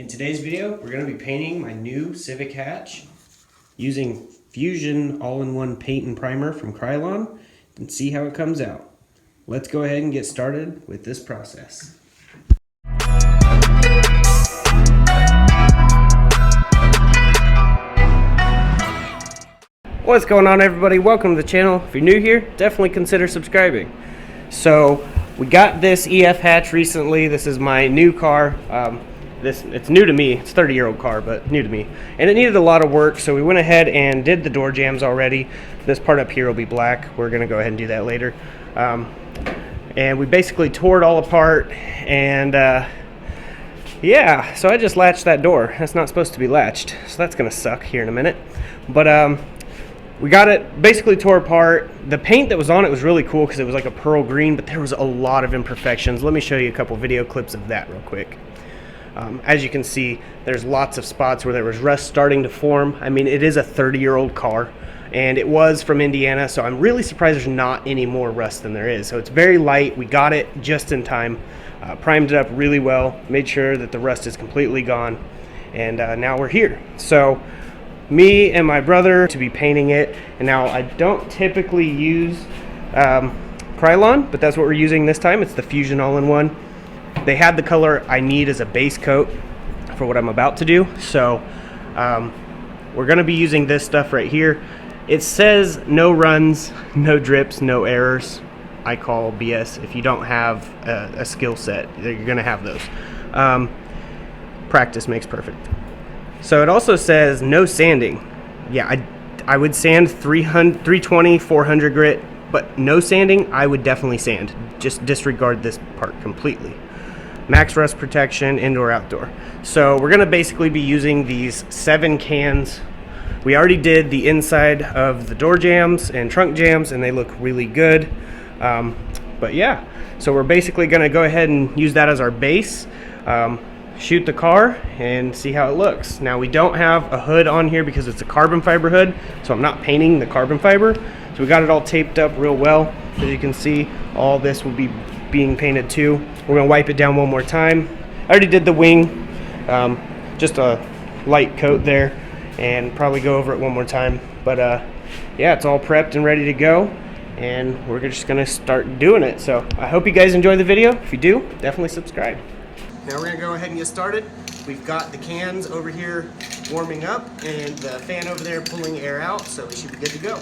In today's video, we're going to be painting my new Civic hatch using Fusion all-in-one paint and primer from Krylon and see how it comes out. Let's go ahead and get started with this process. What's going on, everybody? Welcome to the channel. If you're new here, definitely consider subscribing. So we got this EF hatch recently. This is my new car. It's new to me. It's a 30-year-old car, but new to me. And it needed a lot of work, so we went ahead and did the door jambs already. This part up here will be black. We're going to go ahead and do that later. And we basically tore it all apart. And yeah, so I just latched that door. That's not supposed to be latched, so that's going to suck here in a minute. But we got it basically tore apart. The paint that was on it was really cool because it was like a pearl green, but there was a lot of imperfections. Let me show you a couple video clips of that real quick. As you can see, there's lots of spots where there was rust starting to form. I mean, it is a 30-year-old car, and it was from Indiana, so I'm really surprised there's not any more rust than there is. So it's very light. We got it just in time, primed it up really well, made sure that the rust is completely gone, and now we're here. So me and my brother to be painting it, and now I don't typically use Krylon, but that's what we're using this time. It's the Fusion all-in-one. They had the color I need as a base coat for what I'm about to do, so we're going to be using this stuff right here. It says no runs, no drips, no errors. I call BS. If you don't have a skill set, you're going to have those. Practice makes perfect. So it also says no sanding. Yeah, I would sand 320, 400 grit, but no sanding, I would definitely sand. Just disregard this part completely. Max rust protection, indoor, outdoor. So we're gonna basically be using these 7 cans. We already did the inside of the door jambs and trunk jambs, and they look really good. But yeah, so we're basically gonna go ahead and use that as our base. Shoot the car and see how it looks. Now we don't have a hood on here because it's a carbon fiber hood, so I'm not painting the carbon fiber. So we got it all taped up real well. As you can see, all this will be being painted too. We're gonna wipe it down one more time. I already did the wing, just a light coat there, and probably go over it one more time. But yeah, it's all prepped and ready to go, and we're just gonna start doing it. So I hope you guys enjoy the video. If you do, definitely subscribe. Now we're gonna go ahead and get started. We've got the cans over here warming up and the fan over there pulling air out, so we should be good to go.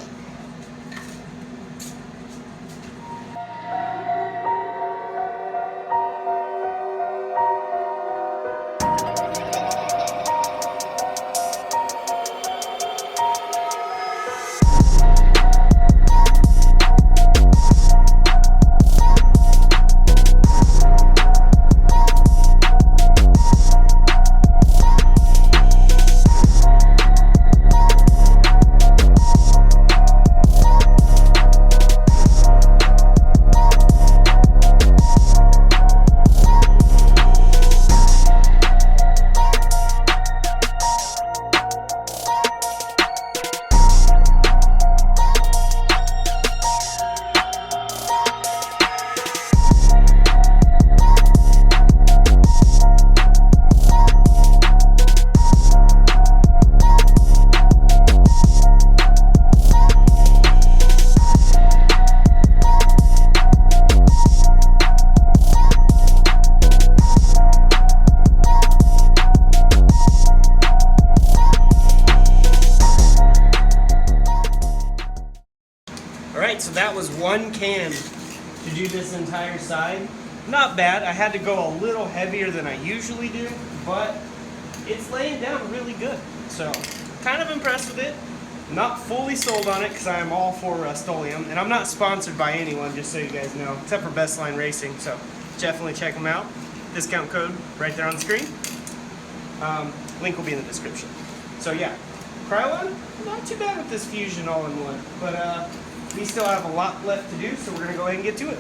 Alright, so that was 1 can to do this entire side. Not bad. I had to go a little heavier than I usually do, but it's laying down really good. So, kind of impressed with it. Not fully sold on it because I am all for Rust-Oleum, and I'm not sponsored by anyone, just so you guys know, except for Best Line Racing, so definitely check them out. Discount code right there on the screen. Link will be in the description. So yeah, Krylon, not too bad with this Fusion all-in-one, but we still have a lot left to do, so we're going to go ahead and get to it.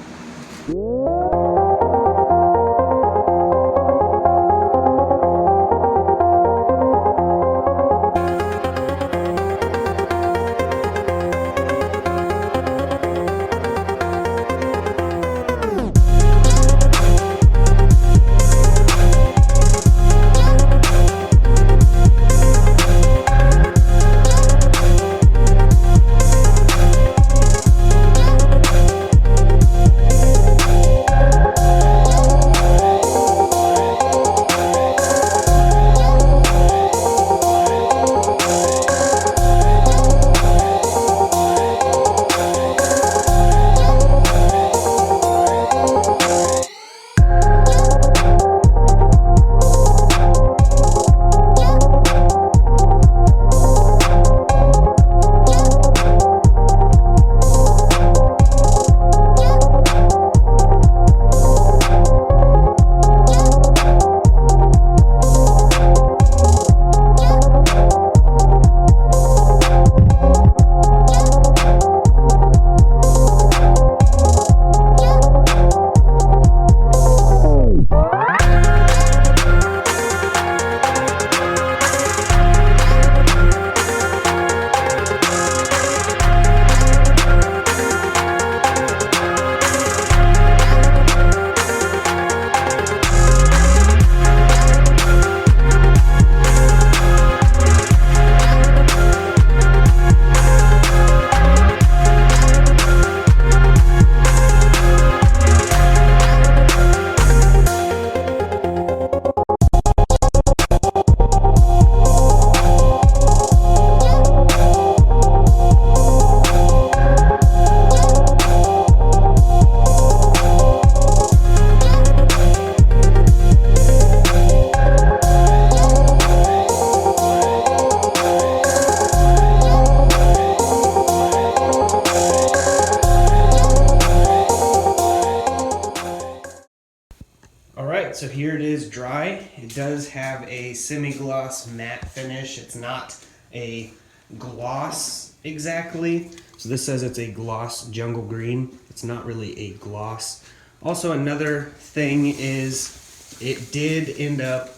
does have a semi-gloss matte finish. It's not a gloss exactly. So this says it's a gloss jungle green. It's not really a gloss. Also, another thing is it did end up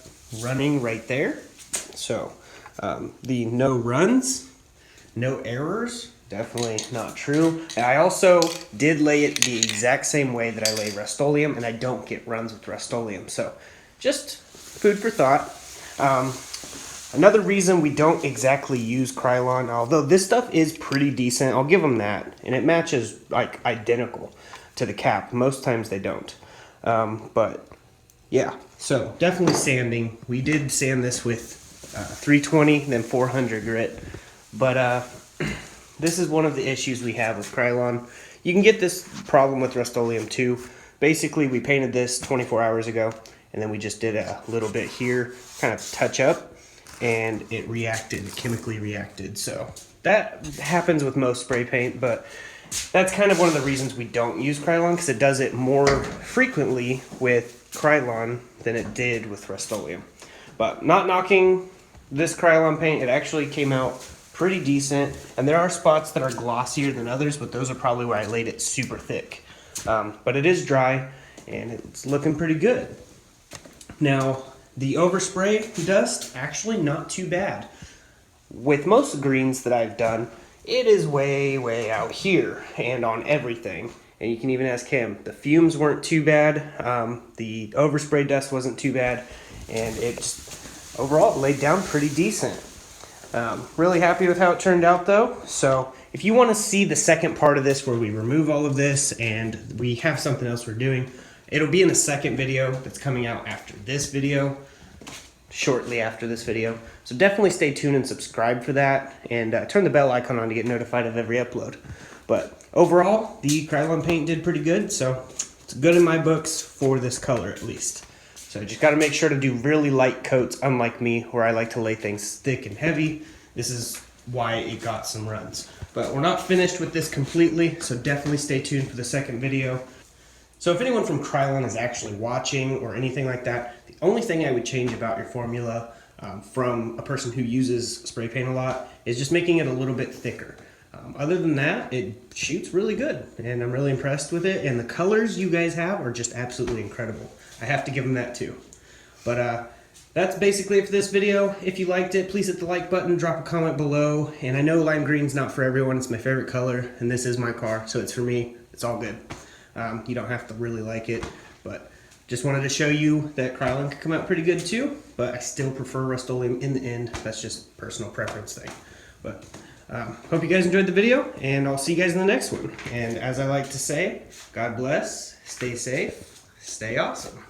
running right there. So the no runs, no errors, definitely not true. And I also did lay it the exact same way that I lay Rust-Oleum, and I don't get runs with Rust-Oleum. So just food for thought. Another reason we don't exactly use Krylon, although this stuff is pretty decent, I'll give them that, and it matches like identical to the cap. Most times they don't. But yeah, so definitely sanding. We did sand this with 320, then 400 grit. But this is one of the issues we have with Krylon. You can get this problem with Rust-Oleum too. Basically, we painted this 24 hours ago, and then we just did a little bit here, kind of touch up, and it reacted, chemically reacted. So that happens with most spray paint, but that's kind of one of the reasons we don't use Krylon, because it does it more frequently with Krylon than it did with Rust-Oleum. But not knocking this Krylon paint, it actually came out pretty decent, and there are spots that are glossier than others, but those are probably where I laid it super thick. But it is dry, and it's looking pretty good. Now, the overspray dust, actually not too bad. With most greens that I've done, it is way out here and on everything. And you can even ask him. The fumes weren't too bad. The overspray dust wasn't too bad. And it just, overall, laid down pretty decent. Really happy with how it turned out though. So if you want to see the second part of this where we remove all of this and we have something else we're doing, it'll be in the second video that's coming out after this video, shortly after this video. So definitely stay tuned and subscribe for that, and turn the bell icon on to get notified of every upload. But overall, the Krylon paint did pretty good, so it's good in my books for this color at least. So just got to make sure to do really light coats, unlike me, where I like to lay things thick and heavy. This is why it got some runs. But we're not finished with this completely, so definitely stay tuned for the second video. So if anyone from Krylon is actually watching or anything like that, the only thing I would change about your formula from a person who uses spray paint a lot is just making it a little bit thicker. Other than that, it shoots really good, and I'm really impressed with it, and the colors you guys have are just absolutely incredible. I have to give them that too. But that's basically it for this video. If you liked it, please hit the like button, drop a comment below, and I know lime green's not for everyone. It's my favorite color, and this is my car, so it's for me. It's all good. You don't have to really like it, but just wanted to show you that Krylon could come out pretty good too, but I still prefer Rust-Oleum in the end. That's just a personal preference thing. But hope you guys enjoyed the video, and I'll see you guys in the next one. And as I like to say, God bless, stay safe, stay awesome.